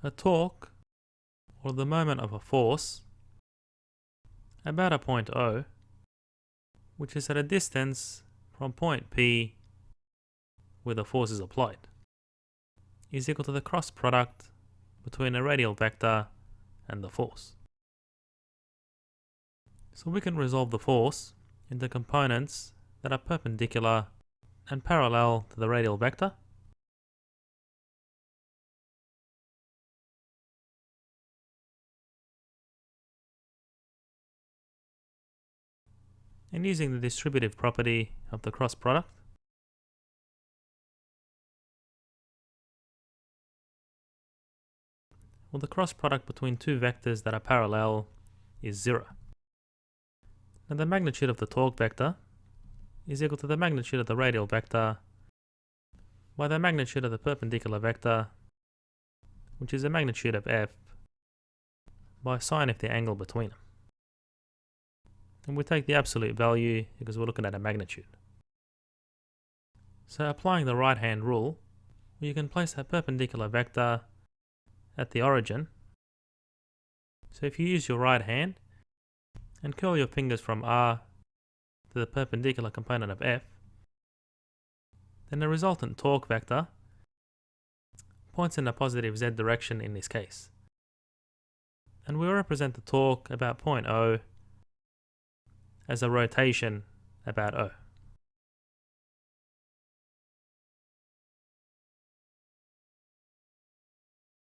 a torque, or the moment of a force, about a point O, which is at a distance from point P where the force is applied, is equal to the cross product between a radial vector and the force. So we can resolve the force into components that are perpendicular and parallel to the radial vector. And using the distributive property of the cross product, well, the cross product between two vectors that are parallel is 0. Now the magnitude of the torque vector is equal to the magnitude of the radial vector by the magnitude of the perpendicular vector, which is the magnitude of f, by sine of the angle between them. And we take the absolute value because we're looking at a magnitude. So applying the right hand rule, you can place a perpendicular vector at the origin. So if you use your right hand and curl your fingers from R to the perpendicular component of F, then the resultant torque vector points in the positive Z direction in this case. And we represent the torque about point O as a rotation about O.